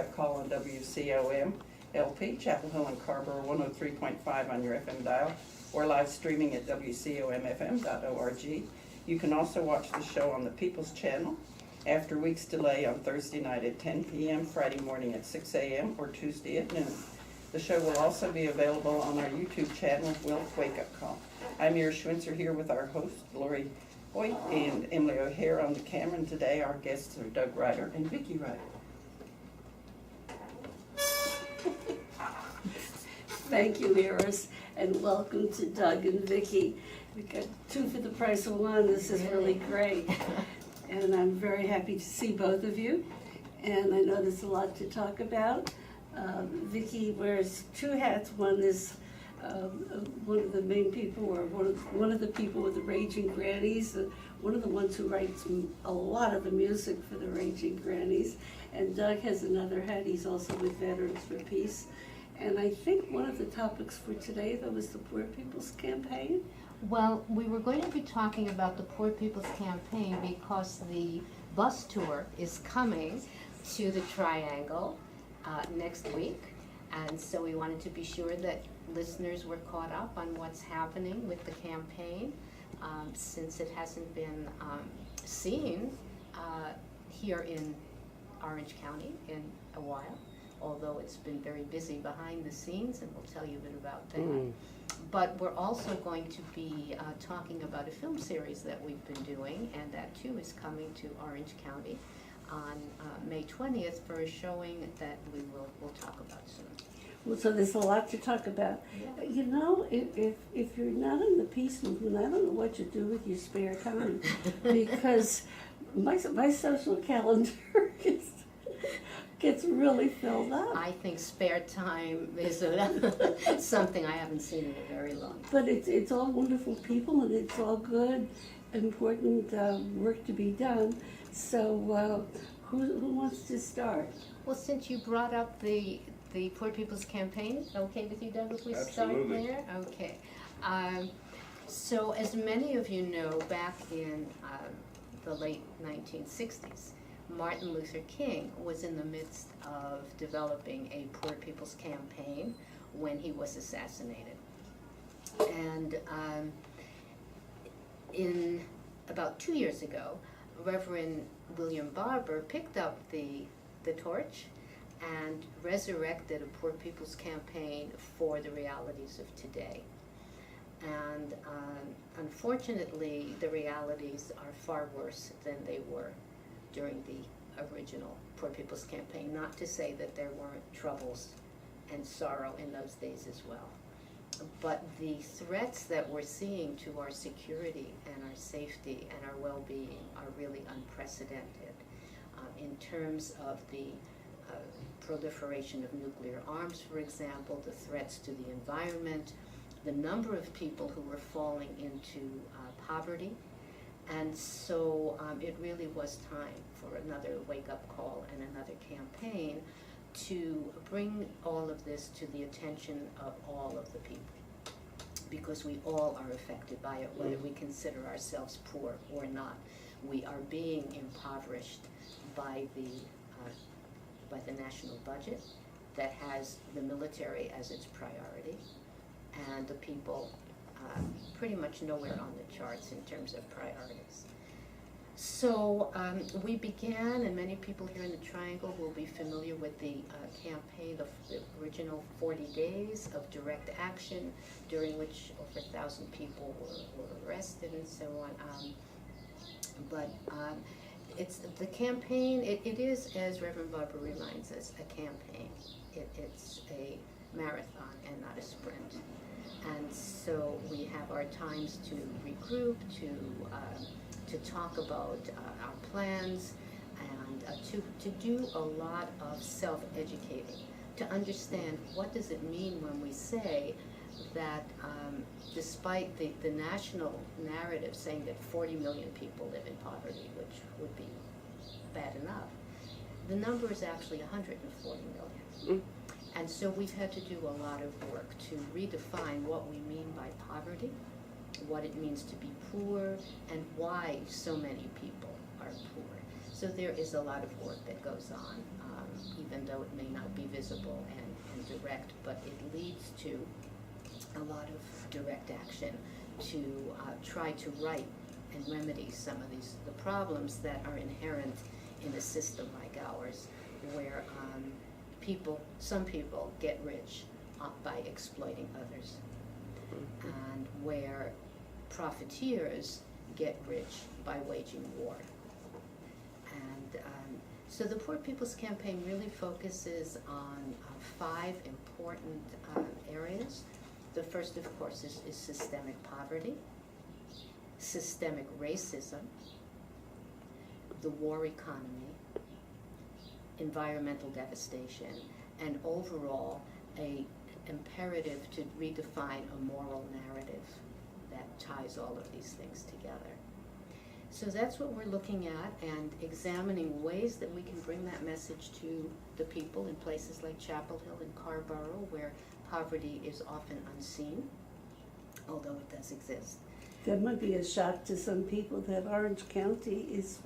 Call on WCOM LP, Chapel Hill and Carrboro 103.5 on your FM dial, or live streaming at WCOMFM.org. You can also watch the show on the People's Channel after a week's delay on Thursday night at 10 p.m., Friday morning at 6 a.m., or Tuesday at noon. The show will also be available on our YouTube channel, Wilk Wake Up Call. I'm Mira Schwinzer here with our host, Lori Hoyt, and Emily O'Hare on the camera, and today our guests are Doug Ryder and Vicki Ryder. Thank you, Iris, and welcome to Doug and Vicki. We got two for the price of one. This is really great. And I'm very happy to see both of you. And I know there's a lot to talk about. Vicki wears two hats. One is one of the main people, or one of the people with the Raging Grannies, one of the ones who writes a lot of the music for the Raging Grannies. And Doug has another hat. He's also with Veterans for Peace. And I think one of the topics for today, though, was the Poor People's Campaign. Well, we were going to be talking about the Poor People's Campaign because the bus tour is coming to the Triangle next week. And so we wanted to be sure that listeners were caught up on what's happening with the campaign, since it hasn't been seen here in Orange County in a while. Although it's been very busy behind the scenes, and we'll tell you a bit about that. But we're also going to be talking about a film series that we've been doing, and that too is coming to Orange County on May 20th for a showing that we'll talk about soon. Well, so there's a lot to talk about. Yeah. You know, if you're not in the peace movement, I don't know what you do with your spare time, because my social calendar gets really filled up. I think spare time is something I haven't seen in a very long time. But it's all wonderful people, and it's all good, important work to be done. So who wants to start? Well, since you brought up the Poor People's Campaign, okay with you, Doug, if we Absolutely. start there? Okay. So as many of you know, back in the late 1960s, Martin Luther King was in the midst of developing a Poor People's Campaign when he was assassinated. And in about 2 years ago, Reverend William Barber picked up the torch and resurrected a Poor People's Campaign for the realities of today. And unfortunately, the realities are far worse than they were during the original Poor People's Campaign. Not to say that there weren't troubles and sorrow in those days as well. But the threats that we're seeing to our security and our safety and our well-being are really unprecedented in terms of the proliferation of nuclear arms, for example, the threats to the environment, the number of people who were falling into poverty. And so it really was time for another wake-up call and another campaign to bring all of this to the attention of all of the people, because we all are affected by it, whether we consider ourselves poor or not. We are being impoverished by the national budget that has the military as its priority, and the people pretty much nowhere on the charts in terms of priorities. So we began, and many people here in the Triangle will be familiar with the campaign, the original 40 days of direct action, during which over 1,000 people were arrested and so on. But it's the campaign, it is, as Reverend Barber reminds us, a campaign. It's a marathon and not a sprint. And so we have our times to regroup, to talk about our plans, and to do a lot of self-educating, to understand what does it mean when we say that despite the national narrative saying that 40 million people live in poverty, which would be bad enough, the number is actually 140 million. And so we've had to do a lot of work to redefine what we mean by poverty, what it means to be poor, and why so many people are poor. So there is a lot of work that goes on, even though it may not be visible and direct, but it leads to a lot of direct action to try to right and remedy some of the problems that are inherent in a system like ours, where some people get rich by exploiting others, and where profiteers get rich by waging war. And so the Poor People's Campaign really focuses on 5 important areas. The first, of course, is systemic poverty, systemic racism, the war economy, environmental devastation, and overall a imperative to redefine a moral narrative that ties all of these things together. So that's what we're looking at, and examining ways that we can bring that message to the people in places like Chapel Hill and Carrboro, where poverty is often unseen, although it does exist. That might be a shock to some people that Orange County is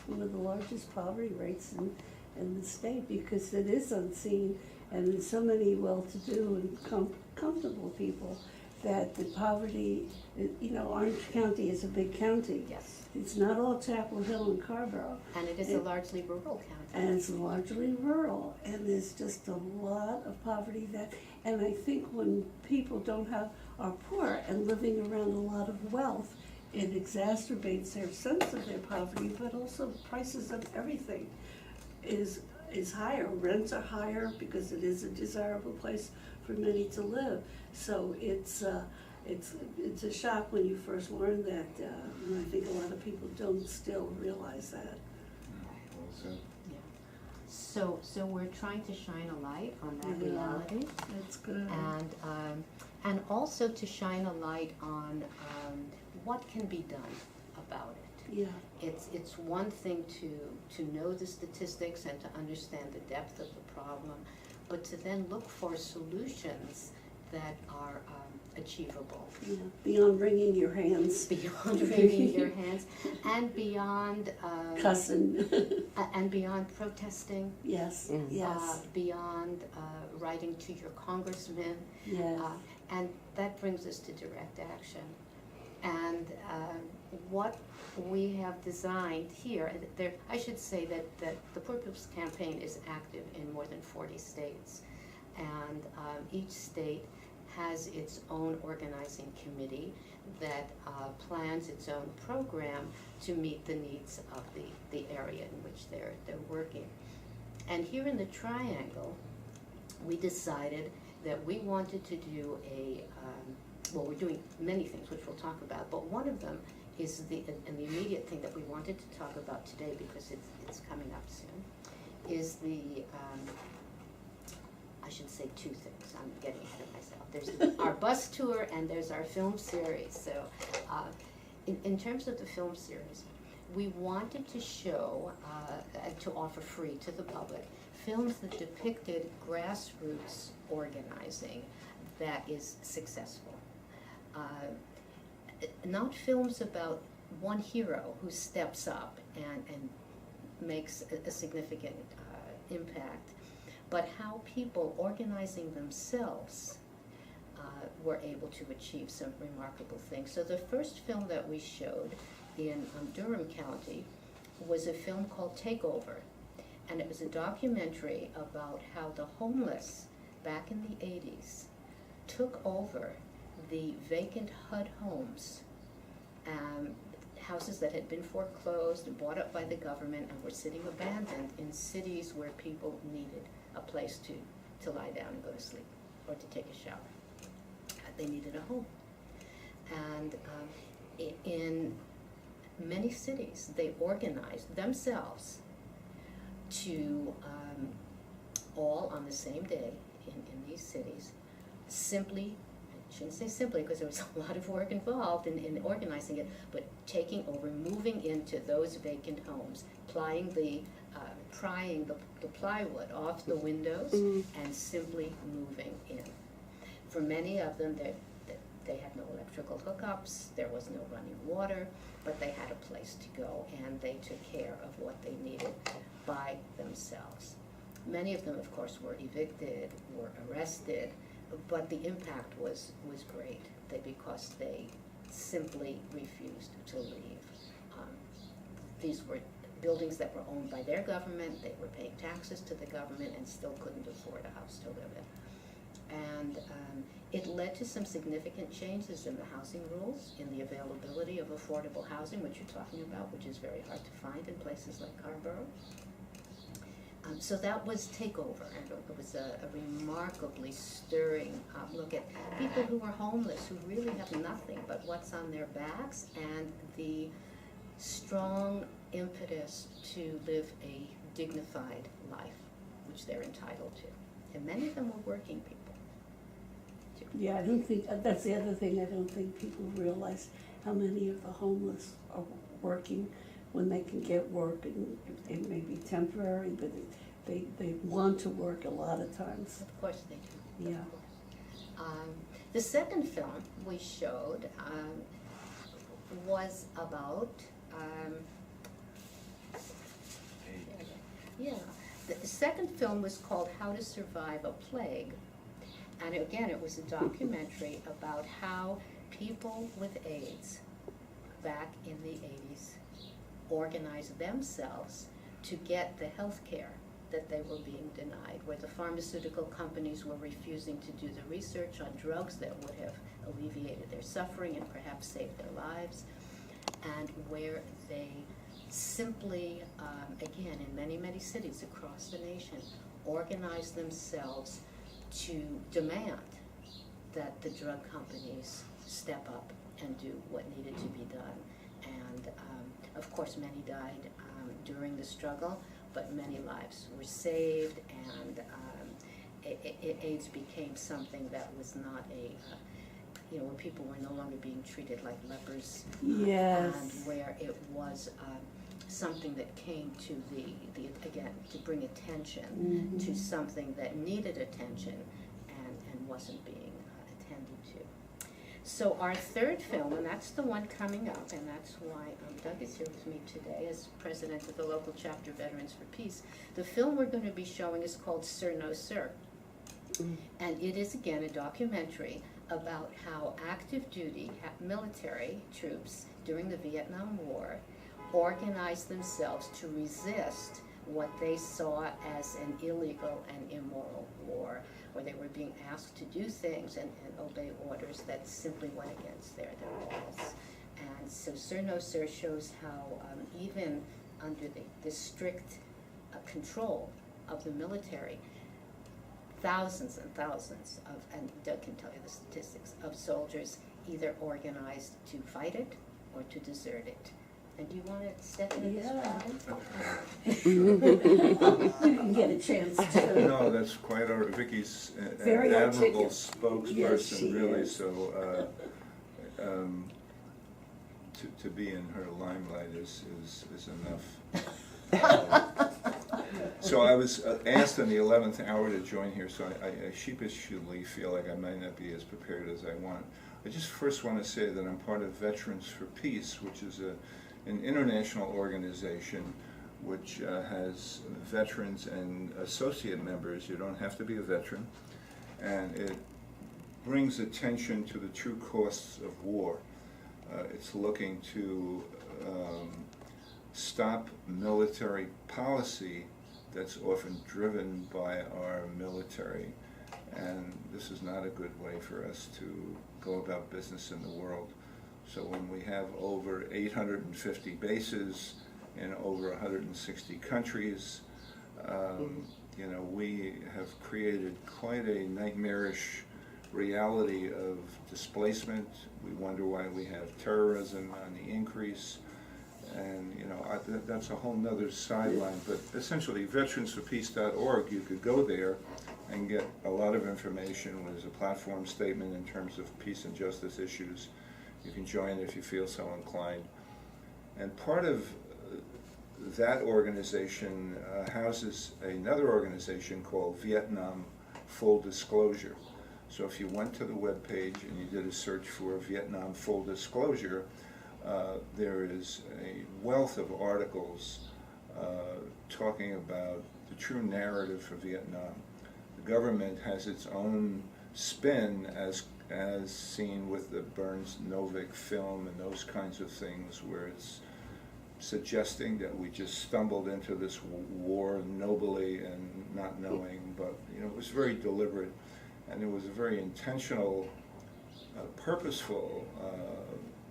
one of the largest poverty rates in the state, because it is unseen, and there's so many well-to-do and comfortable people that the poverty, Orange County is a big county. Yes. It's not all Chapel Hill and Carrboro. And it is a largely rural county. And it's largely rural, and there's just a lot of poverty and I think when people are poor and living around a lot of wealth, it exacerbates their sense of their poverty, but also prices of everything is higher. Rents are higher because it is a desirable place for many to live. So it's a shock when you first learn that, and I think a lot of people don't still realize that. Well said. So we're trying to shine a light on that reality, That's good. and also to shine a light on what can be done about it. Yeah. It's one thing to know the statistics and to understand the depth of the problem, but to then look for solutions that are achievable. Yeah. Beyond wringing your hands. Beyond wringing your hands, and beyond Cussing. and beyond protesting. Yes, yes, Beyond writing to your congressman. yes. And that brings us to direct action. And what we have designed here, I should say that the Poor People's Campaign is active in more than 40 states. And each state has its own organizing committee that plans its own program to meet the needs of the area in which they're working. And here in the Triangle, we decided that we wanted to do well, we're doing many things, which we'll talk about, but one of them is the immediate thing that we wanted to talk about today, because it's coming up soon, is I should say 2 things. I'm getting ahead of myself. There's our bus tour and there's our film series. So in terms of the film series, we wanted to show, to offer free to the public, films that depicted grassroots organizing that is successful. Not films about one hero who steps up and makes a significant impact, but how people organizing themselves were able to achieve some remarkable things. So the first film that we showed in Durham County was a film called Takeover, and it was a documentary about how the homeless back in the 80s took over the vacant HUD homes, houses that had been foreclosed and bought up by the government and were sitting abandoned in cities where people needed a place to lie down and go to sleep or to take a shower. They needed a home. And in many cities, they organized themselves to all on the same day in these cities, simply, I shouldn't say simply because there was a lot of work involved in organizing it, but taking over, moving into those vacant homes, prying the plywood off the windows and simply moving in. For many of them, They had no electrical hookups, there was no running water, but they had a place to go, and they took care of what they needed by themselves. Many of them, of course, were evicted, were arrested, but the impact was great because they simply refused to leave. These were buildings that were owned by their government, they were paying taxes to the government and still couldn't afford a house to live in. And it led to some significant changes in the housing rules, in the availability of affordable housing, which you're talking about, which is very hard to find in places like Scarborough. So that was takeover, and it was a remarkably stirring look at people who are homeless, who really have nothing but what's on their backs, and the strong impetus to live a dignified life, which they're entitled to. And many of them were working people. Yeah, I don't think, that's the other thing, I don't think people realize how many of the homeless are working when they can get work, and it may be temporary, but they want to work a lot of times. Of course they do. Yeah. The second film we showed was about, the second film was called How to Survive a Plague. And again, it was a documentary about how people with AIDS back in the 80s organized themselves to get the health care that they were being denied, where the pharmaceutical companies were refusing to do the research on drugs that would have alleviated their suffering and perhaps saved their lives, and where they simply, again, in many, many cities across the nation, organized themselves to demand that the drug companies step up and do what needed to be done. And of course, many died during the struggle, but many lives were saved, and AIDS became something that was not where people were no longer being treated like lepers. Yes. And where it was something that came to again, to bring attention to something that needed attention and wasn't being attended to. So our third film, and that's the one coming up, and that's why Doug is here with me today as president of the local chapter Veterans for Peace. The film we're going to be showing is called Sir No Sir. And it is, again, a documentary about how active duty military troops during the Vietnam War organized themselves to resist what they saw as an illegal and immoral war, where they were being asked to do things and obey orders that simply went against their morals. And so Sir No Sir shows how even under the strict control of the military, thousands and thousands of, and Doug can tell you the statistics, of soldiers either organized to fight it or to desert it. And do you want to step into this? You can get a chance to. No, that's quite Vicki's Very admirable articulate. spokesperson, Yes, she really. is. So to be in her limelight is enough. So I was asked in the 11th hour to join here, so I sheepishly feel like I might not be as prepared as I want. I just first want to say that I'm part of Veterans for Peace, which is an international organization which has veterans and associate members. You don't have to be a veteran. And it brings attention to the true costs of war. It's looking to stop military policy that's often driven by our military. And this is not a good way for us to go about business in the world. So when we have over 850 bases in over 160 countries, we have created quite a nightmarish reality of displacement. We wonder why we have terrorism on the increase. And that's a whole nother sideline, but essentially veteransforpeace.org, you could go there and get a lot of information. There's a platform statement in terms of peace and justice issues. You can join if you feel so inclined. And part of that organization houses another organization called Vietnam Full Disclosure. So if you went to the webpage and you did a search for Vietnam full disclosure, there is a wealth of articles talking about the true narrative for Vietnam. The government has its own spin as seen with the Burns-Novick film and those kinds of things, where it's suggesting that we just stumbled into this war nobly and not knowing, but it was very deliberate, and it was a very intentional, purposeful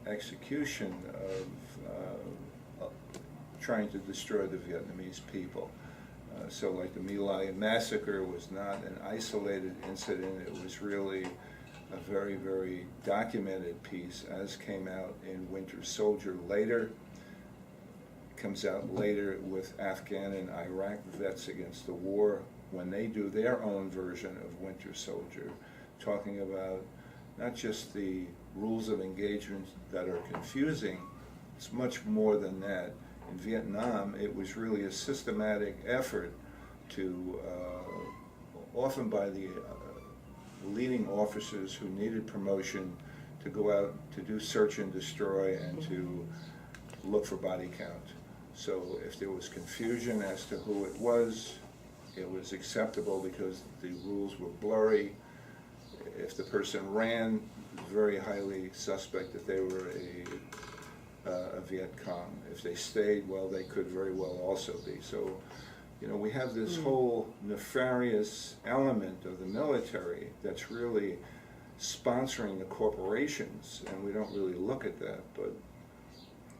execution of trying to destroy the Vietnamese people. So like the My Lai massacre was not an isolated incident, it was really a very, very documented piece, as came out in Winter Soldier later, comes out later with Afghan and Iraq vets against the war, when they do their own version of Winter Soldier, talking about not just the rules of engagement that are confusing, it's much more than that. In Vietnam, it was really a systematic effort to, often by the leading officers who needed promotion, to go out to do search and destroy and to look for body count. So if there was confusion as to who it was acceptable because the rules were blurry. If the person ran, it was very highly suspect that they were a Viet Cong. If they stayed, well, they could very well also be. So, we have this whole nefarious element of the military that's really sponsoring the corporations, and we don't really look at that, but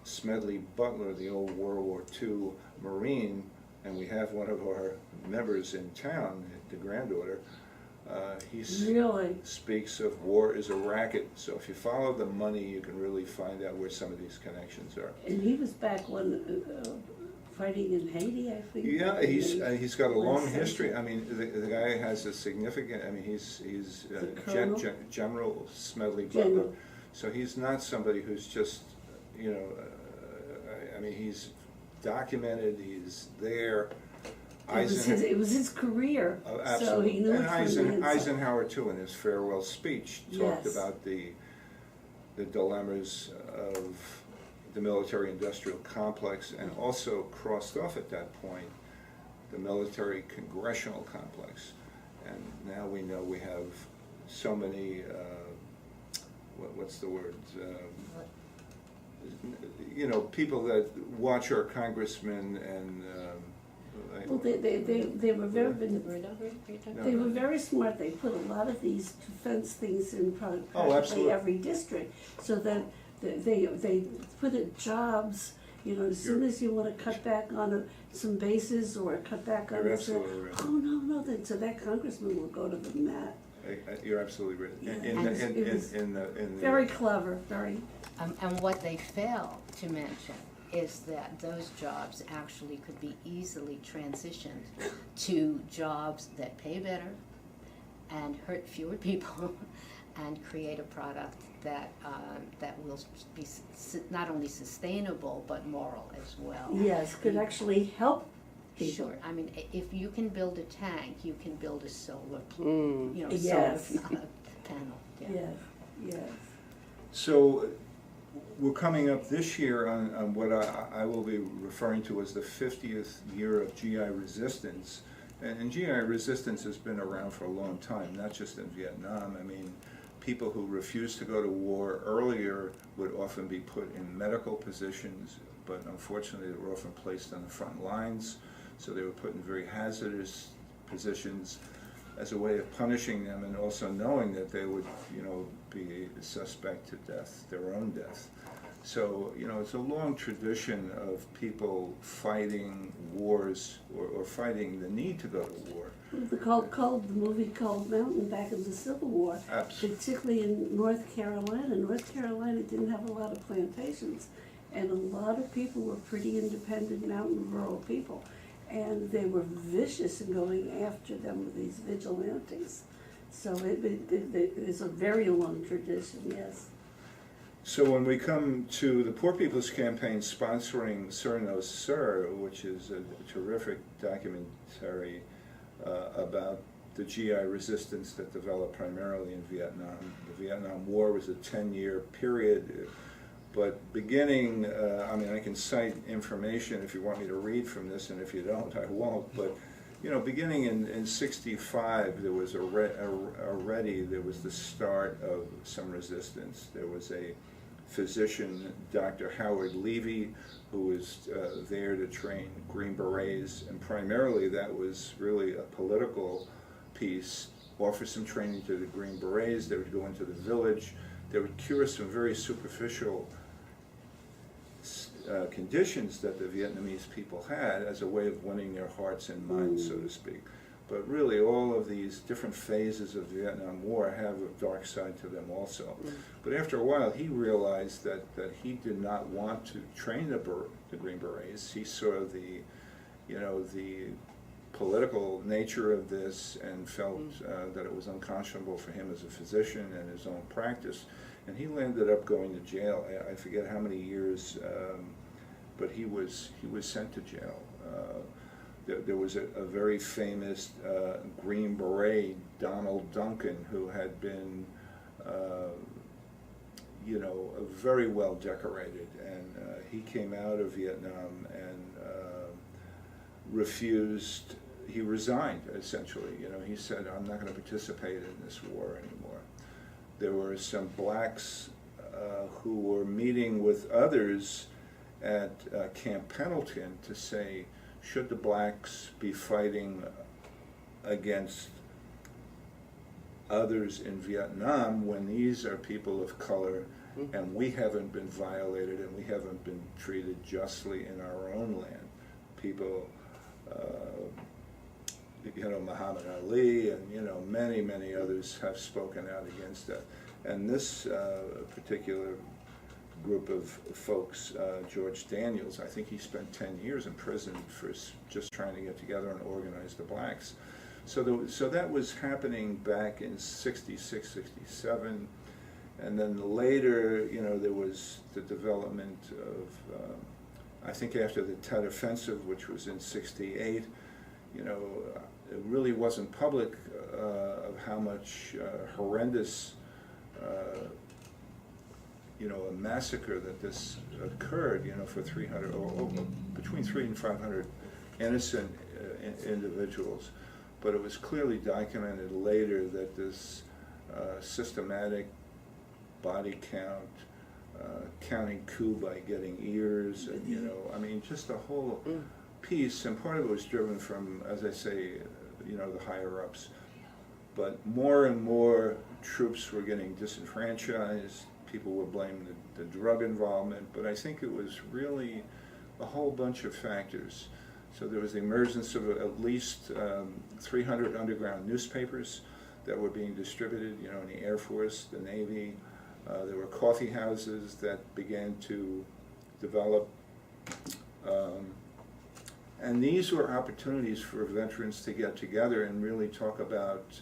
Smedley Butler, the old World War II Marine, and we have one of our members in town, the granddaughter, he Really? speaks of war is a racket. So if you follow the money, you can really find out where some of these connections are. And he was back when fighting in Haiti, I think. Yeah, he's got a long Last history. century. I mean, the guy has a significant. I mean, he's colonel? General Smedley General. Butler. So he's not somebody who's just, I mean, he's documented. He's there. It was his career, so Absolutely. he knew And it from the inside. Eisenhower too, in his farewell speech, talked Yes. about the dilemmas of the military-industrial complex, and also crossed off at that point the military-congressional complex. And now we know we have so many, what's the word? People that watch our congressmen and. Well, they were very smart. They put a lot of these defense things in practically absolutely. every district, so that they put it jobs. As soon as you want to cut back on some bases or cut back on You're absolutely right. oh no, then so that congressman will go to the mat. You're absolutely right. Yeah. Very clever, very. And what they fail to mention is that those jobs actually could be easily transitioned to jobs that pay better and hurt fewer people and create a product that will be not only sustainable but moral as well. Yes, could actually help people. Sure. I mean, if you can build a tank, you can build a solar, Yes. solar panel. Yeah. Yes. So we're coming up this year on what I will be referring to as the 50th year of GI resistance. And GI resistance has been around for a long time, not just in Vietnam. I mean, people who refused to go to war earlier would often be put in medical positions, but unfortunately they were often placed on the front lines, so they were put in very hazardous positions as a way of punishing them, and also knowing that they would, be suspect to death, their own death. So, it's a long tradition of people fighting wars or fighting the need to go to war. The movie called Mountain back in the Civil War, Absolutely. particularly in North Carolina. North Carolina didn't have a lot of plantations, and a lot of people were pretty independent mountain rural people, and they were vicious in going after them with these vigilantes. So it's a very long tradition, yes. So when we come to the Poor People's Campaign sponsoring Sir No Sir, which is a terrific documentary about the GI resistance that developed primarily in Vietnam. The Vietnam War was a 10-year period, but beginning, I mean, I can cite information if you want me to read from this, and if you don't, I won't, but beginning in 65, there was already there was the start of some resistance. There was a physician, Dr. Howard Levy, who was there to train Green Berets, and primarily that was really a political piece, offer some training to the Green Berets. They would go into the village, they would cure some very superficial conditions that the Vietnamese people had as a way of winning their hearts and minds, so to speak. But really, all of these different phases of the Vietnam War have a dark side to them also. But after a while, he realized that he did not want to train the Green Berets. He saw the political nature of this and felt that it was unconscionable for him as a physician and his own practice. And he ended up going to jail. I forget how many years, but he was sent to jail. There was a very famous Green Beret, Donald Duncan, who had been, very well decorated, and he came out of Vietnam and refused. He resigned, essentially. He said, "I'm not going to participate in this war anymore." There were some blacks who were meeting with others at Camp Pendleton to say, should the blacks be fighting against others in Vietnam when these are people of color and we haven't been violated and we haven't been treated justly in our own land? People, Muhammad Ali and many, many others have spoken out against that. And this particular group of folks, George Daniels, I think he spent 10 years in prison for just trying to get together and organize the blacks. So that was happening back in 66, 67, and then later, there was the development of, I think after the Tet Offensive, which was in 68, it really wasn't public of how much horrendous a massacre that this occurred, for 300 or between 300 and 500 innocent individuals. But it was clearly documented later that this systematic body count, counting coup by getting ears, and just the whole piece. And part of it was driven from, as I say, the higher ups. But more and more troops were getting disenfranchised. People were blaming the drug involvement, but I think it was really a whole bunch of factors. So there was the emergence of at least 300 underground newspapers that were being distributed, in the Air Force, the Navy. There were coffee houses that began to develop. And these were opportunities for veterans to get together and really talk about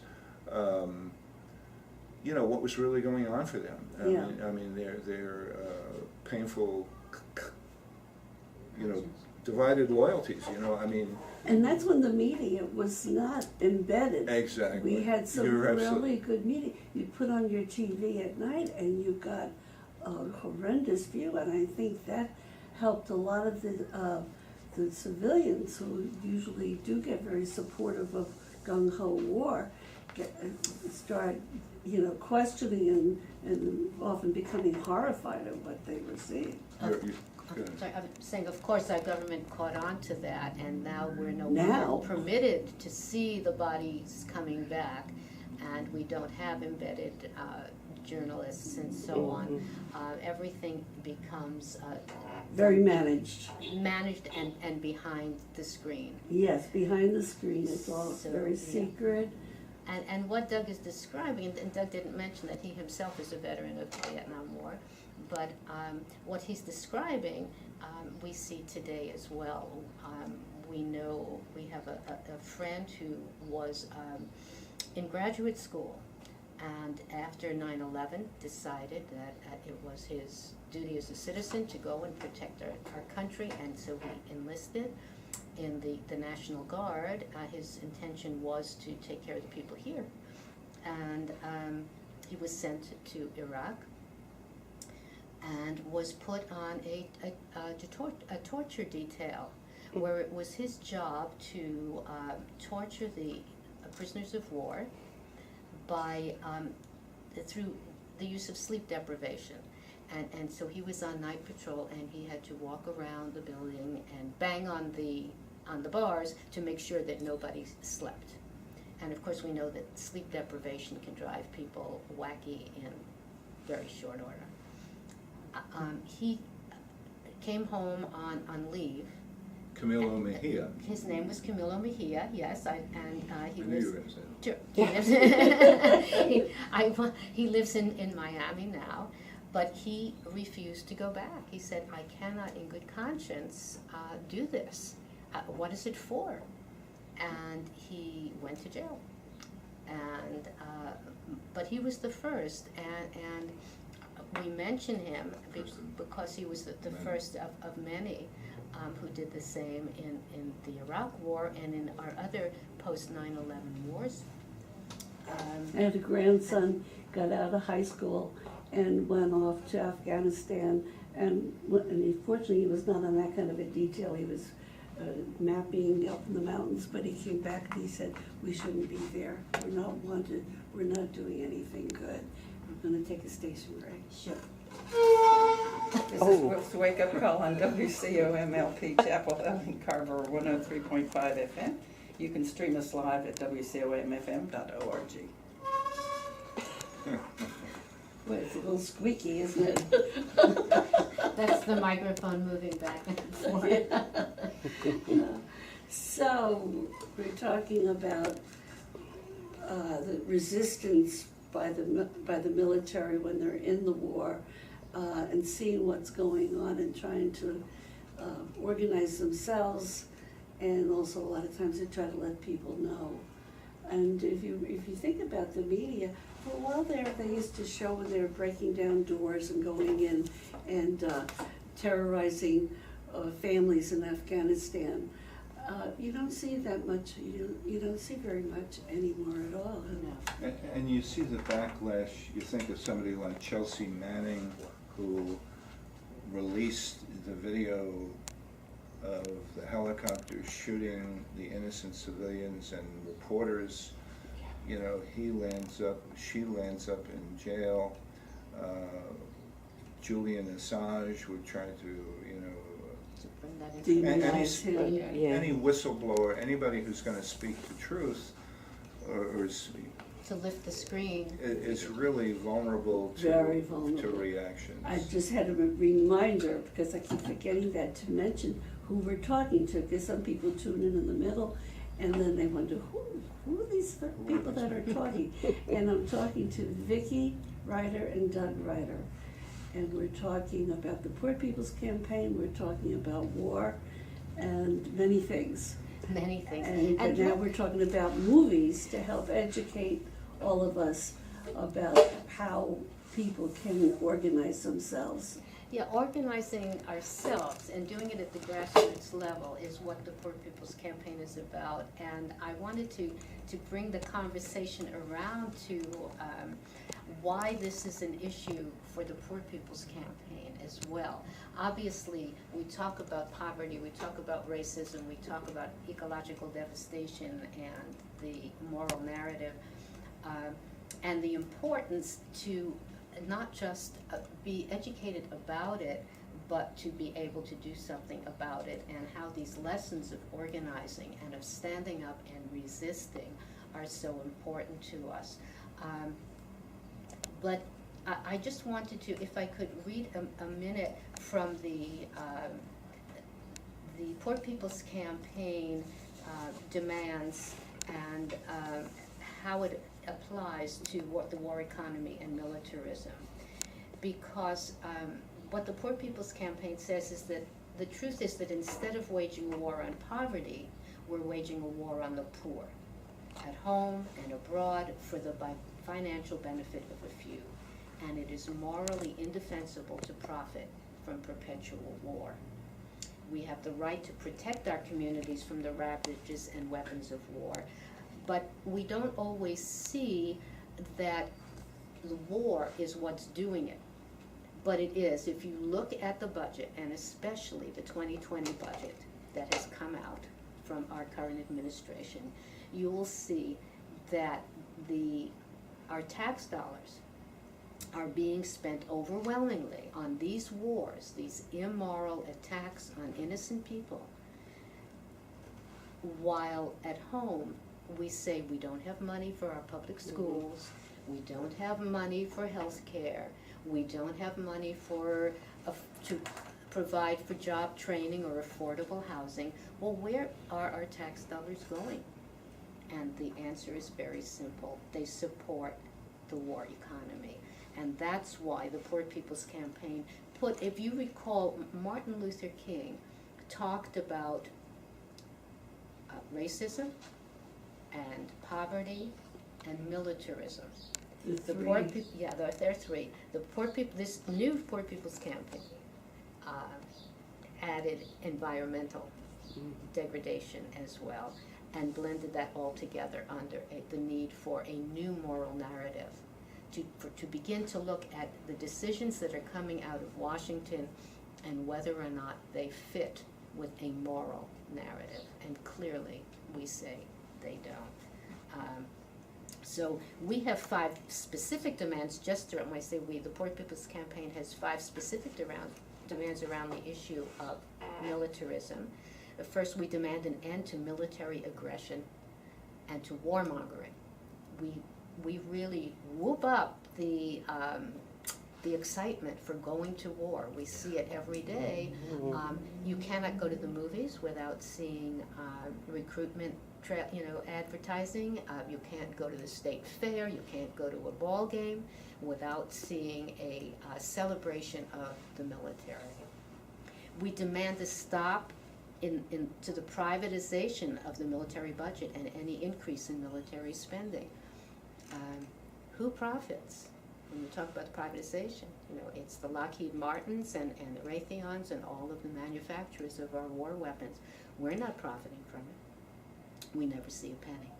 what was really going on for them. I mean their painful, divided loyalties. And that's when the media was not embedded. Exactly. We had some You're really good media. You put on your TV at night and you got a horrendous view, and I think that helped a lot of the civilians who usually do get very supportive of gung-ho war start questioning and often becoming horrified at what they were seeing. Sorry, I'm saying, of course, our government caught on to that, and now we're no Now. longer permitted to see the bodies coming back, and we don't have embedded journalists and so on. Everything becomes Very managed. managed and behind the screen. Yes, behind the screen, it's all So, very yeah. secret. And what Doug is describing, and Doug didn't mention that he himself is a veteran of the Vietnam War, but what he's describing, we see today as well. We know, we have a friend who was in graduate school, and after 9/11 decided that it was his duty as a citizen to go and protect our country, and so he enlisted in the National Guard. His intention was to take care of the people here. And he was sent to Iraq and was put on a torture detail, where it was his job to torture the prisoners of war by through the use of sleep deprivation. And so he was on night patrol, and he had to walk around the building and bang on the bars to make sure that nobody slept. And of course we know that sleep deprivation can drive people wacky in very short order. He came home on leave. Camilo Mejia. His name was Camilo Mejia, yes, he I knew lives. you were gonna say that. Sure. He lives in Miami now, but he refused to go back. He said, I cannot in good conscience do this. What is it for? And he went to jail. And but he was the first, and we mention him because he was the first of many who did the same in the Iraq War and in our other post 9/11 wars. I had a grandson, got out of high school and went off to Afghanistan, and fortunately he was not on that kind of a detail. He was mapping up in the mountains, but he came back and he said, we shouldn't be there. We're not wanted. We're not doing anything good. We're going to take a station break. Sure. This is Wilkes Wake Up Call on WCOMLP Chapel Hill and Carver 103.5 FM. You can stream us live at WCOMFM.org. Well, it's a little squeaky, isn't it? That's the microphone moving back and forth. So, we're talking about the resistance by the military when they're in the war, and seeing what's going on and trying to organize themselves, and also a lot of times they try to let people know. And if you think about the media, for a while there they used to show when they were breaking down doors and going in and terrorizing families in Afghanistan. You don't see that much. You don't see very much anymore at all. No. And you see the backlash. You think of somebody like Chelsea Manning, who released the video of the helicopter shooting the innocent civilians and reporters. You know, she lands up in jail. Julian Assange would try to, Demonize him. any whistleblower, anybody who's going to speak the truth, or To lift the screen. is really vulnerable Very to vulnerable. reactions. I just had a reminder, because I keep forgetting that, to mention who we're talking to, because some people tune in the middle, and then they wonder, who are these people that are talking? And I'm talking to Vicki Ryder and Doug Ryder. And we're talking about the Poor People's Campaign, we're talking about war, and many things. Many things. And now we're talking about movies to help educate all of us about how people can organize themselves. Yeah, organizing ourselves and doing it at the grassroots level is what the Poor People's Campaign is about. And I wanted to bring the conversation around to why this is an issue for the Poor People's Campaign as well. Obviously, we talk about poverty, we talk about racism, we talk about ecological devastation and the moral narrative, and the importance to not just be educated about it, but to be able to do something about it, and how these lessons of organizing and of standing up and resisting are so important to us. But I just wanted to, if I could read a minute from the Poor People's Campaign demands and how it applies to what the war economy and militarism. Because what the Poor People's Campaign says is that the truth is that instead of waging a war on poverty, we're waging a war on the poor, at home and abroad, for the financial benefit of a few. And it is morally indefensible to profit from perpetual war. We have the right to protect our communities from the ravages and weapons of war. But we don't always see that the war is what's doing it. But it is. If you look at the budget, and especially the 2020 budget that has come out from our current administration, you will see that our tax dollars are being spent overwhelmingly on these wars, these immoral attacks on innocent people, while at home we say we don't have money for our public schools, we don't have money for health care, we don't have money to provide for job training or affordable housing. Well, where are our tax dollars going? And the answer is very simple. They support the war economy. And that's why the Poor People's Campaign if you recall, Martin Luther King talked about racism and poverty and militarism. The poor people, yeah, there are three. The poor people, this new Poor People's Campaign added environmental degradation as well, and blended that all together under the need for a new moral narrative, to begin to look at the decisions that are coming out of Washington and whether or not they fit with a moral narrative. And clearly, we say they don't. So we have 5 specific demands, just around, when I say we, the Poor People's Campaign has 5 specific demands around the issue of militarism. First, we demand an end to military aggression and to warmongering. We really whoop up the excitement for going to war. We see it every day. You cannot go to the movies without seeing recruitment advertising. You can't go to the state fair. You can't go to a ball game without seeing a celebration of the military. We demand a stop to the privatization of the military budget and any increase in military spending. Who profits when you talk about privatization? It's the Lockheed Martins and the Raytheons and all of the manufacturers of our war weapons. We're not profiting from it. We never see a penny.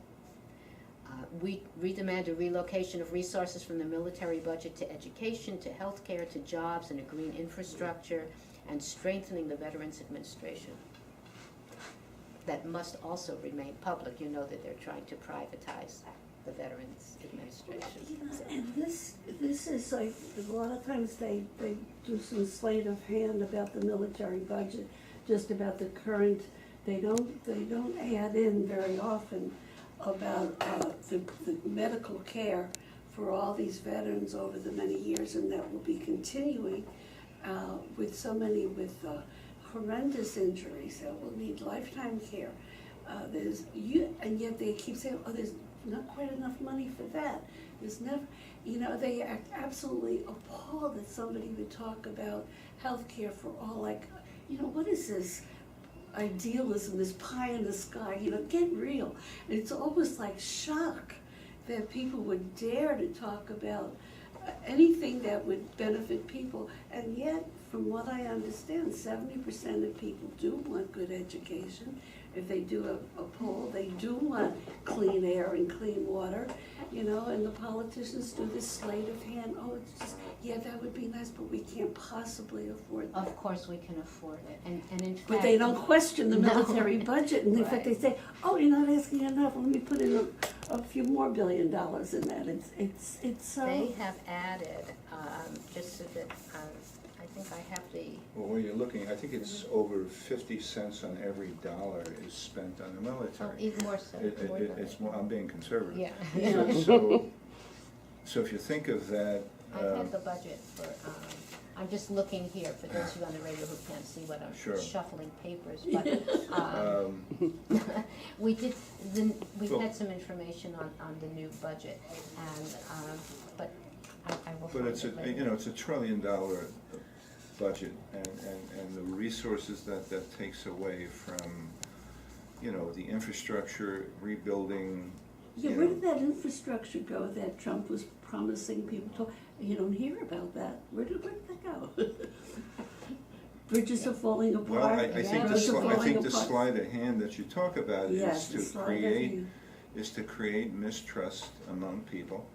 We demand a relocation of resources from the military budget to education, to health care, to jobs, and a green infrastructure, and strengthening the Veterans Administration. That must also remain public. You know that they're trying to privatize the Veterans Administration. And this is like, a lot of times they do some sleight of hand about the military budget, just about the current. They don't add in very often about the medical care for all these veterans over the many years, and that will be continuing with so many with horrendous injuries that will need lifetime care. And yet they keep saying, oh, there's not quite enough money for that. There's never, they act absolutely appalled that somebody would talk about health care for all, like, what is this idealism, this pie in the sky, get real. And it's almost like shock that people would dare to talk about anything that would benefit people. And yet, from what I understand, 70% of people do want good education. If they do a poll, they do want clean air and clean water, and the politicians do this sleight of hand. Oh, it's just, yeah, that would be nice, but we can't possibly afford that. Of course we can afford it, and in fact... But they don't question the No. military budget, and in fact they say, oh, you're not asking enough, let me put in a few more $1 billion in that. It's so... They have added, just so that, I think I have the... Well, when you're looking, I think it's over 50 cents on every dollar is spent on the military. Oh, even more so. It's more, I'm being conservative. Yeah. So if you think of that... I had the budget for, I'm just looking here, for those of you on the radio who can't see what I'm Sure. shuffling papers, but we've had some information on the new budget, and, but I will But find it's it later. it's $1 trillion budget, and the resources that takes away from, the infrastructure, rebuilding. Yeah, where did that infrastructure go that Trump was promising people to? You don't hear about that. Where did that go? bridges are falling Well, apart. I think Yeah. the roads are I falling think the apart. sleight of hand that you talk about Yes, is the to sleight of create, hand. is to create mistrust among people,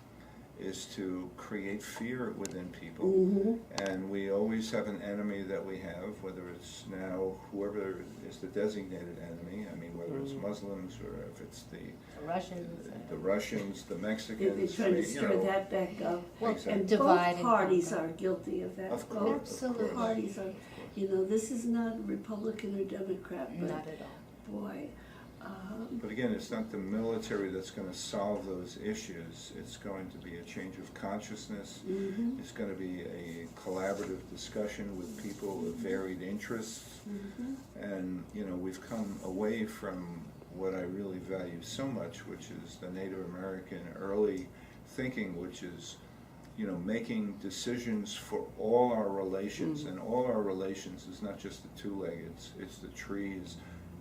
is to create fear within people. Mhm. And we always have an enemy that we have, whether it's now whoever is the designated enemy, I mean, whether it's Muslims or if it's The Russians. the Russians, the They're Mexicans, trying to you stir know. that back up. Well, Exactly. And divide both and parties conquer. are guilty of that. Of Both course, Absolutely. of parties are, you know, this is not Republican or Democrat, but Not at all. boy, But again, it's not the military that's gonna solve those issues. It's going to be a change of consciousness. mhm, It's gonna be a collaborative discussion with people of varied interests. mhm. And, you know, we've come away from what I really value so much, which is the Native American early thinking, which is, you know, making decisions for all our relations. And all our relations is not just the two-legged, it's the trees,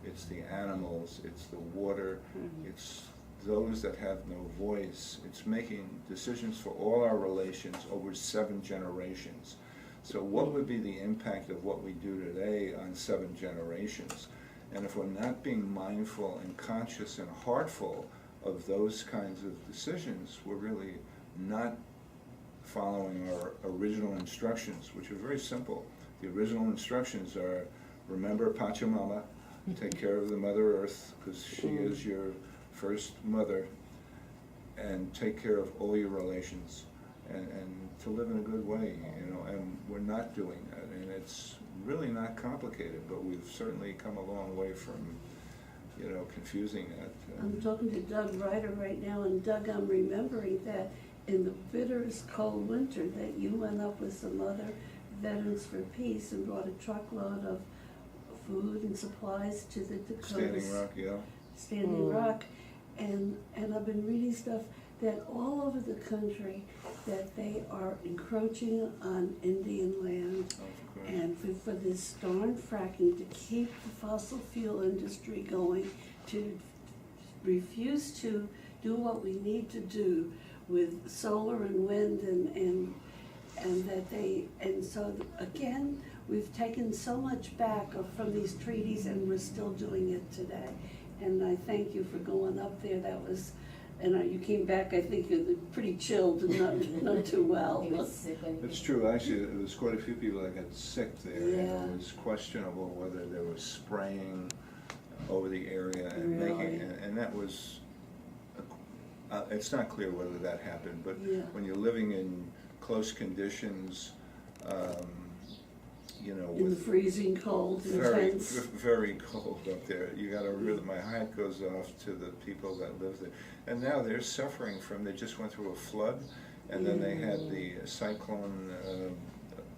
it's the animals, it's the water, it's those that have no voice. It's making decisions for all our relations over 7 generations. So what would be the impact of what we do today on 7 generations? And if we're not being mindful and conscious and heartful of those kinds of decisions, we're really not following our original instructions, which are very simple. The original instructions are, remember Pachamama, take care of the Mother Earth, because she is your first mother, and take care of all your relations, and to live in a good way, you know, and we're not doing that, and it's really not complicated, but we've certainly come a long way from, you know, confusing that. I'm talking to Doug Ryder right now, and Doug, I'm remembering that in the bitterest cold winter that you went up with some other Veterans for Peace and brought a truckload of food and supplies to the Dakotas. Standing Rock, yeah. Standing Rock, and I've been reading stuff that all over the country, that they are encroaching on Indian land, Of course. and for this darn fracking to keep the fossil fuel industry going, to refuse to do what we need to do with solar and wind and that they, and so again, we've taken so much back from these treaties and we're still doing it today. And I thank you for going up there, that was, and you came back, I think, pretty chilled and not too well. He was sick when he It's true, actually, there was quite a few people that got sick there, and Yeah. it was questionable whether there was spraying over the area and Really? making, and that was, it's not clear whether that happened, but Yeah. when you're living in close conditions, you know, In the with freezing cold, very, intense. very cold up there, you gotta really, my hat goes off to the people that live there. And now they're suffering from, they just went through a flood, and then they had the cyclone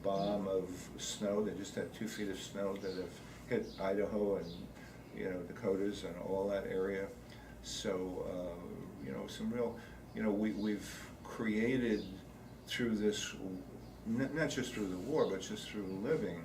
bomb of snow. They just had 2 feet of snow that have hit Idaho and, you know, Dakotas and all that area. So, you know, some real, you know, we've created through this, not just through the war, but just through living,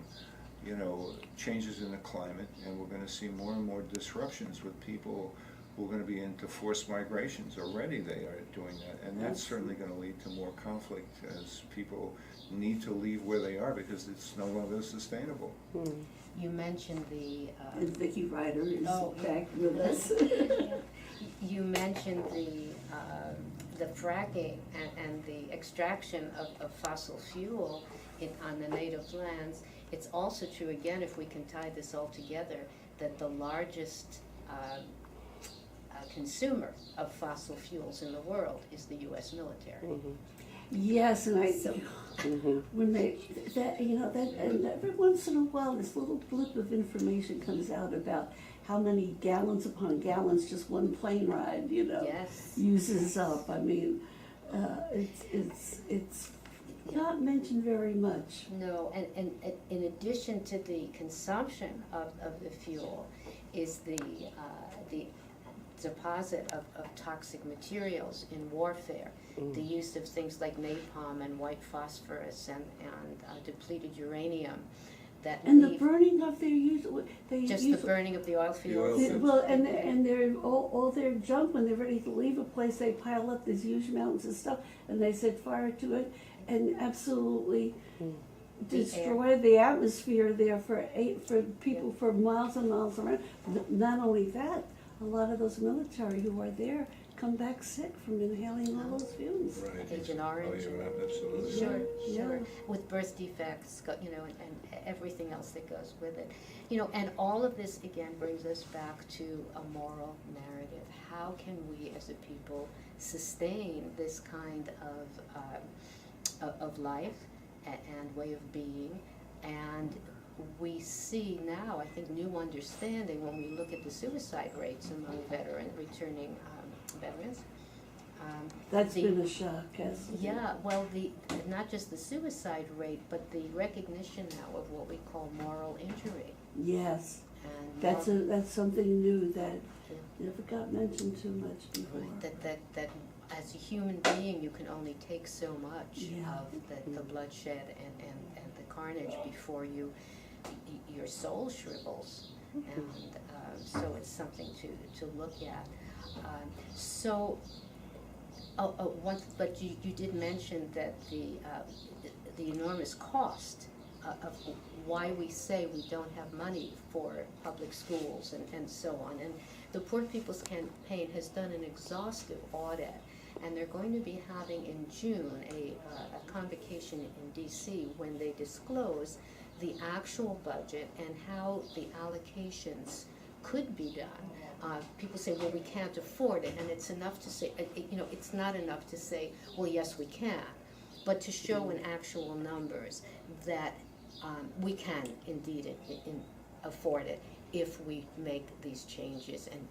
you know, changes in the climate, and we're gonna see more and more disruptions with people who are gonna be into forced migrations. Already they are doing that, and that's certainly gonna lead to more conflict as people need to leave where they are because it's no longer sustainable. You mentioned And Vicki Ryder is Oh, yeah. back with us. you mentioned the fracking and the extraction of fossil fuel on the native lands. It's also true, again, if we can tie this all together, that the largest consumer of fossil fuels in the world is the U.S. military. Yes, and I, So- when they, that, you know, that, and every once in a while, this little blip of information comes out about how many gallons upon gallons just one plane ride, you know, Yes. uses up. I mean, it's not mentioned very much. No, and in addition to the consumption of the fuel is the deposit of toxic materials in warfare, the use of things like napalm and white phosphorus and depleted uranium that And the leave, burning of their just the burning of the oil fields. fields. Well, and they're all their junk, when they're ready to leave a place, they pile up these huge mountains of stuff, and they set fire to it, and absolutely destroyed the atmosphere there for people for miles and miles around. Not only that, a lot of those military who are there come back sick from inhaling all those fumes. Right. Agent Orange. Oh, yeah, absolutely. Sure, Yeah. sure. With birth defects, and everything else that goes with it. And all of this, again, brings us back to a moral narrative. How can we as a people sustain this kind of life and way of being? And we see now, I think, new understanding when we look at the suicide rates among returning veterans. That's been a shock, hasn't it? Yeah, well, not just the suicide rate, but the recognition now of what we call moral injury. Yes, And that's something new that Yeah. never got mentioned too much before. that as a human being, you can only take so much Yeah. of the bloodshed and the carnage before your soul shrivels. And so it's something to look at. But you did mention that the enormous cost of why we say we don't have money for public schools and so on. And the Poor People's Campaign has done an exhaustive audit, and they're going to be having in June a convocation in DC when they disclose the actual budget and how the allocations could be done. People say, well, we can't afford it, and it's enough to say, it's not enough to say, well, yes, we can, but to show in actual numbers that we can indeed afford it if we make these changes and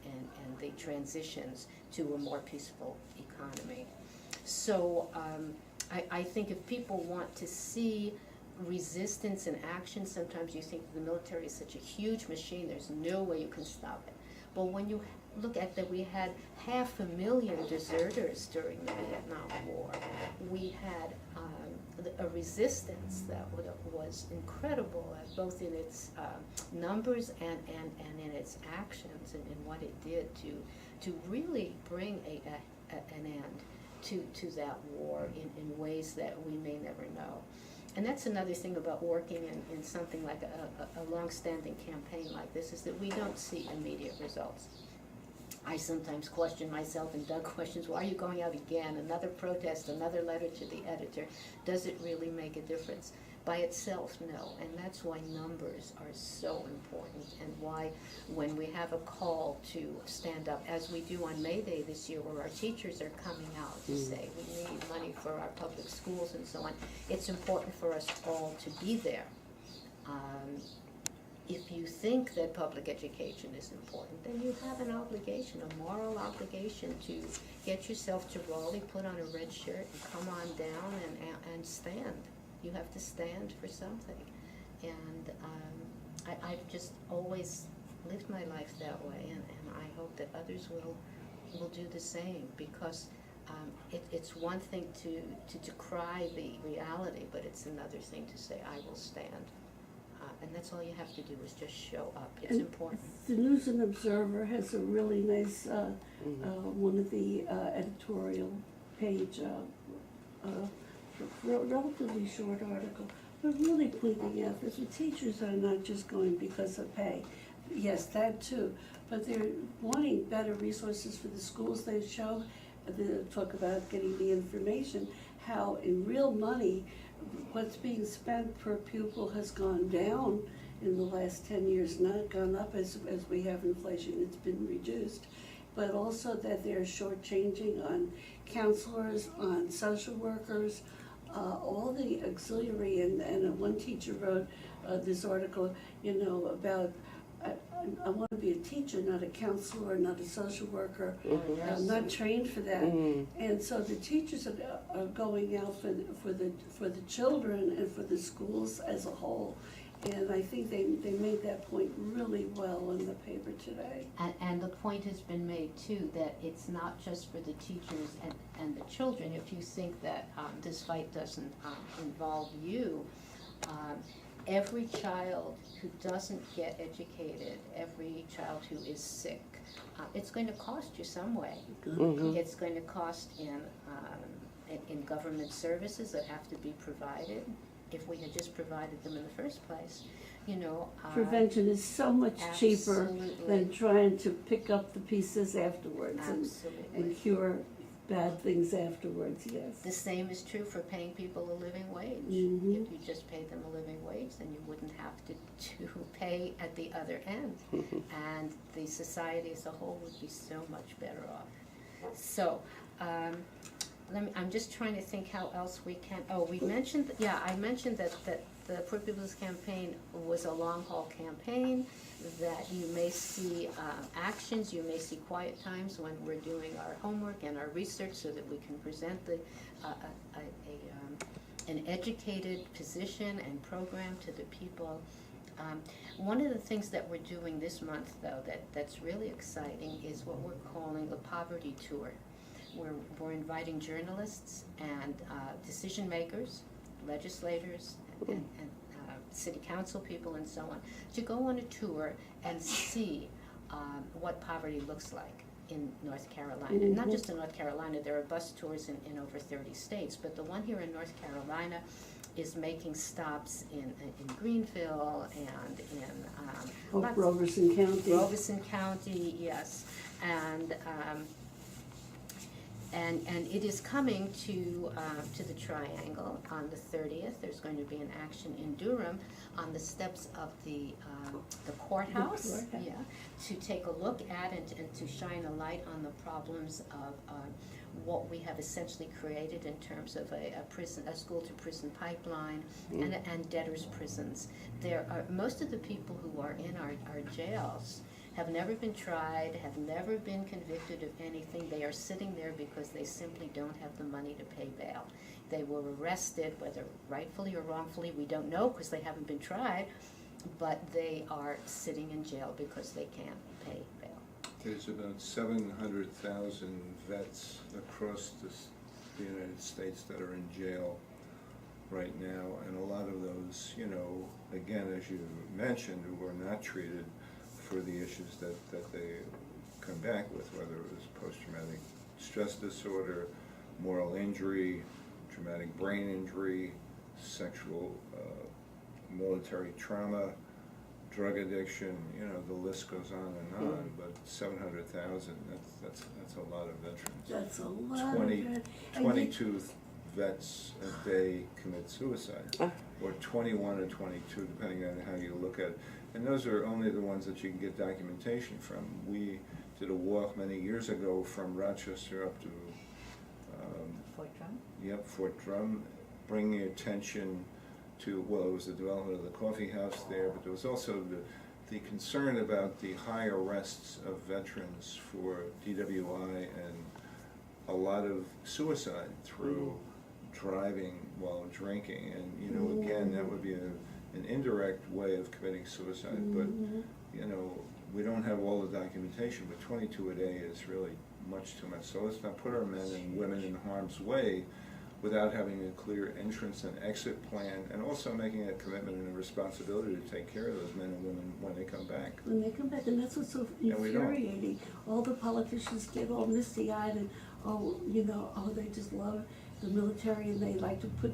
the transitions to a more peaceful economy. So I think if people want to see resistance and action, sometimes you think the military is such a huge machine, there's no way you can stop it. But when you look at that, we had 500,000 deserters during the Vietnam War. We had a resistance that was incredible, both in its numbers and in its actions and in what it did to really bring an end to that war in ways that we may never know. And that's another thing about working in something like a long-standing campaign like this, is that we don't see immediate results. I sometimes question myself, and Doug questions, why are you going out again? Another protest, another letter to the editor. Does it really make a difference? By itself, no. And that's why numbers are so important, and why when we have a call to stand up, as we do on May Day this year, where our teachers are coming out to say we need money for our public schools and so on, it's important for us all to be there. If you think that public education is important, then you have an obligation, a moral obligation, to get yourself to Raleigh, put on a red shirt, and come on down and stand. You have to stand for something. And I've just always lived my life that way, and I hope that others will do the same, because it's one thing to decry the reality, but it's another thing to say, I will stand. And that's all you have to do, is just show up. It's And important. The News and Observer has a really nice, one of the editorial page, relatively short article, but really pointing out that the teachers are not just going because of pay. Yes, that too, but they're wanting better resources for the schools. They show, they talk about getting the information, how in real money, what's being spent per pupil has gone down in the last 10 years, not gone up as we have inflation. It's been reduced. But also that they're shortchanging on counselors, on social workers, all the auxiliary, and one teacher wrote this article, about I want to be a teacher, not a counselor, not a social worker. I'm not trained for that. And so the teachers are going out for the children and for the schools as a whole. And I think they made that point really well in the paper today. And the point has been made too, that it's not just for the teachers and the children. If you think that this fight doesn't involve you, every child who doesn't get educated, every child who is sick, it's going to cost you some way. It's going to cost in government services that have to be provided. if we had just provided them in the first place, you know. Prevention is so much cheaper Absolutely. than trying to pick up the pieces afterwards Absolutely. and cure bad things afterwards, yes. The same is true for paying people a living wage. Mhm. If you just paid them a living wage, then you wouldn't have to pay at the other end. And the society as a whole would be so much better off. So, I'm just trying to think how else we can, we mentioned, I mentioned that the Poor People's Campaign was a long-haul campaign, that you may see actions, you may see quiet times when we're doing our homework and our research so that we can present an educated position and program to the people. One of the things that we're doing this month, though, that's really exciting is what we're calling the Poverty Tour. We're inviting journalists and decision makers, legislators, and city council people and so on, to go on a tour and see what poverty looks like in North Carolina. Mhm. Not just in North Carolina, there are bus tours in over 30 states, but the one here in North Carolina is making stops in Greenville and in Robeson County. Robeson County, yes, and it is coming to the Triangle on the 30th. There's going to be an action in Durham on the steps of the courthouse. The courthouse. Yeah, to take a look at and to shine a light on the problems of what we have essentially created in terms of a school to prison pipeline and debtors' prisons. There are most of the people who are in our jails have never been tried, have never been convicted of anything. They are sitting there because they simply don't have the money to pay bail. They were arrested, whether rightfully or wrongfully, we don't know because they haven't been tried, but they are sitting in jail because they can't pay bail. There's about 700,000 vets across the United States that are in jail right now, and a lot of those, you know, again, as you mentioned, were not treated for the issues that they come back with, whether it was post-traumatic stress disorder, moral injury, traumatic brain injury, sexual military trauma, drug addiction, you know, the list goes on and on, but 700,000, that's a lot of veterans. That's a lot 20, of it. 22 vets a day commit suicide, or 21 or 22, depending on how you look at it. And those are only the ones that you can get documentation from. We did a walk many years ago from Rochester up to Fort Drum? Yep, Fort Drum, bringing attention to, well, it was the development of the coffee house there, but there was also the concern about the high arrests of veterans for DWI and a lot of suicide through driving while drinking. And, you know, again, that would be an indirect way of committing suicide, but, you know, we don't have all the documentation, but 22 a day is really much too much. So let's not put our men and women in harm's way without having a clear entrance and exit plan, and also making a commitment and a responsibility to take care of those men and women when they come back. When they come back, and that's what's so infuriating. All the politicians get all misty-eyed and, they just love the military and they like to put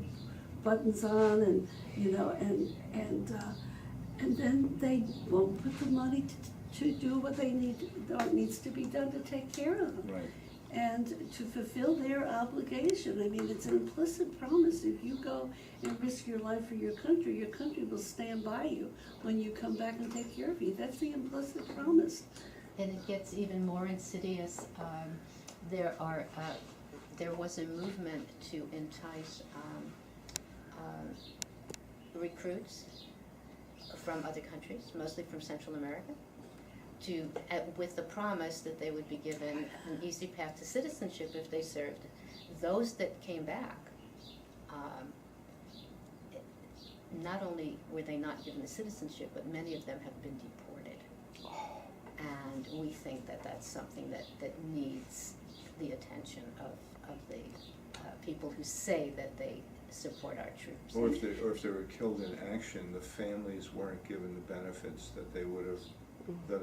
buttons on and, and then they won't put the money to do what needs to be done to take care of them. Right. And to fulfill their obligation. I mean, it's an implicit promise. If you go and risk your life for your country will stand by you when you come back and take care of you. That's the implicit promise. And it gets even more insidious. There was a movement to entice recruits from other countries, mostly from Central America, with the promise that they would be given an easy path to citizenship if they served. Those that came back, not only were they not given the citizenship, but many of them have been deported. And we think that that's something that needs the attention of the people who say that they support our troops. Or if they were killed in action, the families weren't given the benefits that they would have, that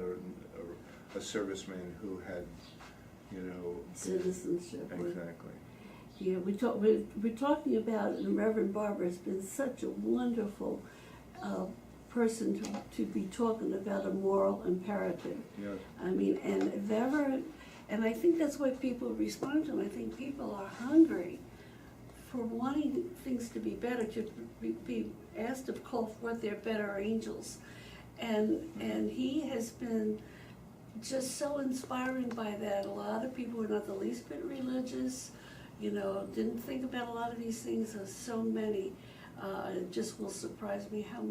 a serviceman who had, Citizenship. Exactly. Yeah, we're talking about, and Reverend Barber has been such a wonderful person to be talking about a moral imperative. Yes. I mean, and if ever, and I think that's why people respond to him. I think people are hungry for wanting things to be better, to be asked to call forth their better angels. And he has been just so inspiring by that. A lot of people who are not the least bit religious, you know, didn't think about a lot of these things. There's so many. It just will surprise me how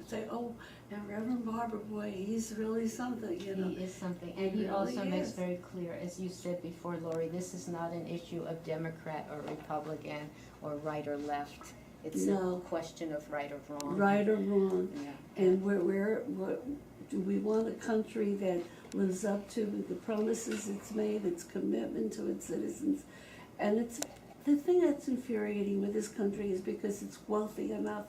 say, oh, now Reverend Barber, boy, he's really something, you know. He is something, He and he really also makes is. very clear, as you said before, Lori, this is not an issue of Democrat or Republican or right or left. It's No. a question of right or wrong. Right or wrong. Yeah. And do we want a country that lives up to the promises it's made, its commitment to its citizens? And it's the thing that's infuriating with this country is because it's wealthy enough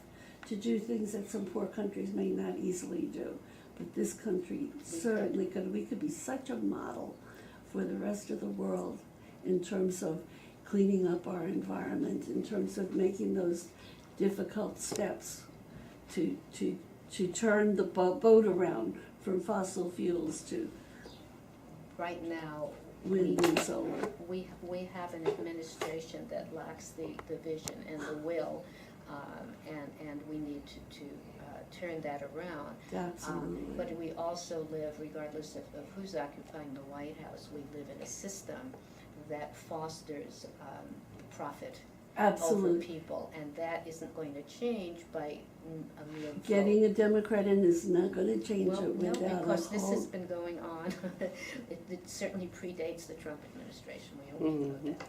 to do things that some poor countries may not easily do. But this country certainly could. We could be such a model for the rest of the world in terms of cleaning up our environment, in terms of making those difficult steps to turn the boat around from fossil fuels to Right now, wind and solar. we have an administration that lacks the vision and the will, and we need to turn that around. Absolutely. But we also live, regardless of who's occupying the White House, we live in a system that fosters profit over Absolutely. people, and that isn't going to change by a mere vote. Getting a Democrat in is not gonna change Well, it no, without a because this has whole. been going on. It certainly predates the Trump administration, we always know that.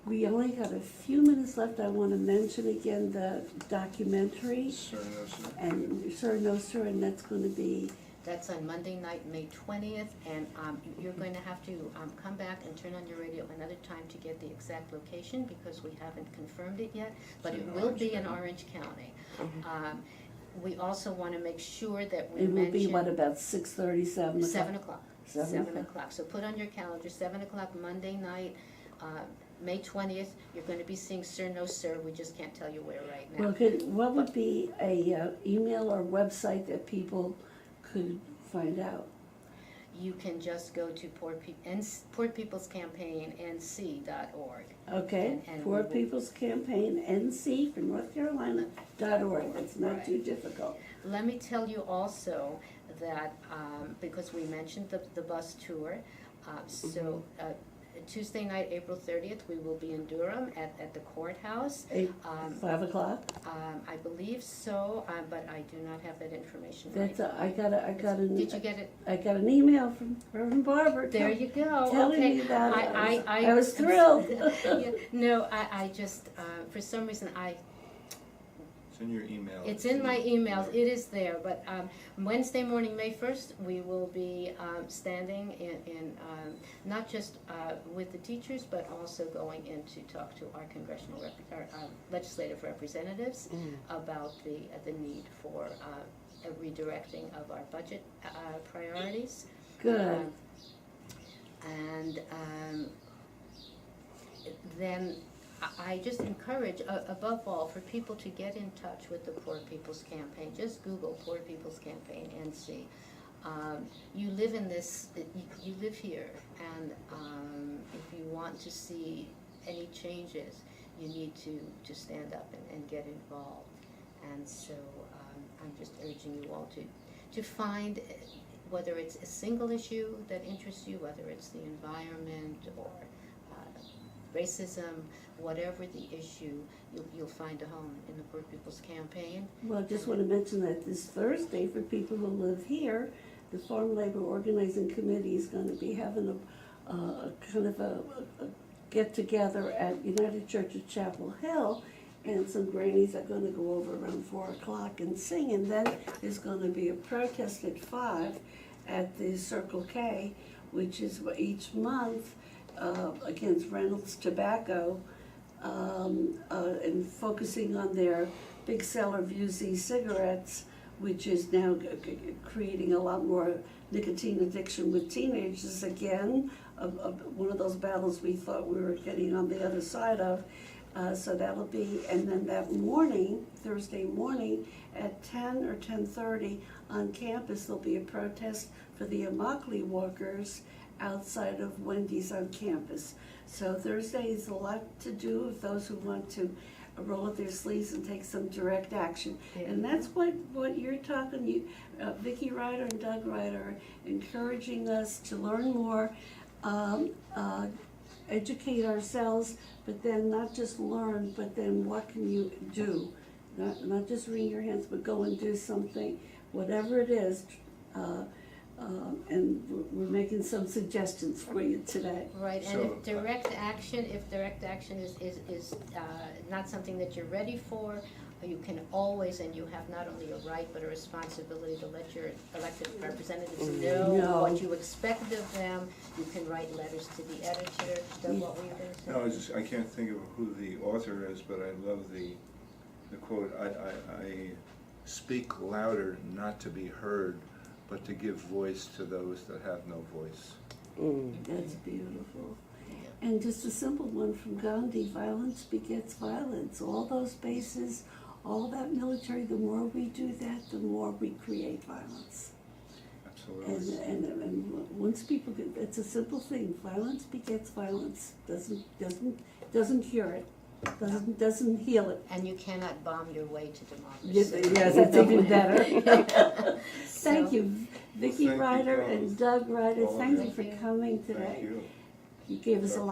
We only got a few minutes left. I wanna mention again the documentary, Sir, no, sir. and Sir No Sir, and that's gonna be, That's on Monday night, May 20th, and you're going to have to come back and turn on your radio another time to get the exact location, because we haven't confirmed it yet, but It's it in will Orange be in County. Orange County. We also want to make sure that we it will be, mention what, about 6:30, 7 o'clock? 7 o'clock. 7 7 o'clock. So put on your calendar, 7 o'clock Monday night, May 20th. You're going to be seeing Sir No Sir. We just can't tell you where right now. Well, what would be a email or website that people could find out? You can just go to Poor People's Campaign NC.org. Okay, And Poor we will- People's Campaign NC for North Carolina.org. That's not Right. too difficult. Let me tell you also that, because we mentioned the bus tour, so Tuesday night, April 30th, we will be in Durham at the courthouse. 5 o'clock. I believe so, but I do not have that information right That's now. I Did you get it? got an email from Reverend Barber. There you go. telling Okay. me about it. I I was thrilled. Yeah, no, I just, for some reason, It's in your email. it's in my emails, it is there, but Wednesday morning, May 1st, we will be standing in not just with the teachers, but also going in to talk to our legislative representatives about the need for a redirecting of our budget priorities. Good. And then I just encourage, above all, for people to get in touch with the Poor People's Campaign. Just Google Poor People's Campaign NC. You live in this, you live here, and if you want to see any changes, you need to stand up and get involved. And so I'm just urging you all to find, whether it's a single issue that interests you, whether it's the environment or racism, whatever the issue, you'll find a home in the Poor People's Campaign. Well, I just want to mention that this Thursday, for people who live here, the Farm Labor Organizing Committee is going to be having a kind of a get-together at United Church of Chapel Hill, and some grannies are going to go over around 4 o'clock and sing, and then there's going to be a protest at 5 at the Circle K, which is each month against Reynolds Tobacco, and focusing on their big seller of UZ cigarettes, which is now creating a lot more nicotine addiction with teenagers again, one of those battles we thought we were getting on the other side of. So that'll be, and then that morning, Thursday morning, at 10 or 10:30 on campus, there'll be a protest for the Immokalee workers outside of Wendy's on campus. So Thursday is a lot to do with those who want to roll up their sleeves and take some direct action. And that's what you're talking, Vicki Ryder and Doug Ryder are encouraging us to learn more, educate ourselves, but then not just learn, but then what can you do? Not just wring your hands, but go and do something, whatever it is. And we're making some suggestions for you today. Right, and So, if direct action is not something that you're ready for, you can always, and you have not only a right but a responsibility to let your elected representatives know what you expect of them. You can write letters to the editor. Is that what were you going to say? No, I can't think of who the author is, but I love the quote, I speak louder not to be heard, but to give voice to those that have no voice. That's beautiful. And just a simple one from Gandhi, violence begets violence. All those bases, all that military, the more we do that, the more we create violence. Absolutely. And once people get, it's a simple thing, violence begets violence, doesn't cure it, doesn't heal it. And you cannot bomb your way to democracy. Yes, that's even better. Thank you, Vicki Thank you, Ryder Carl. and Doug Ryder, All of thank you. you for coming today. Thank you. You gave us a lot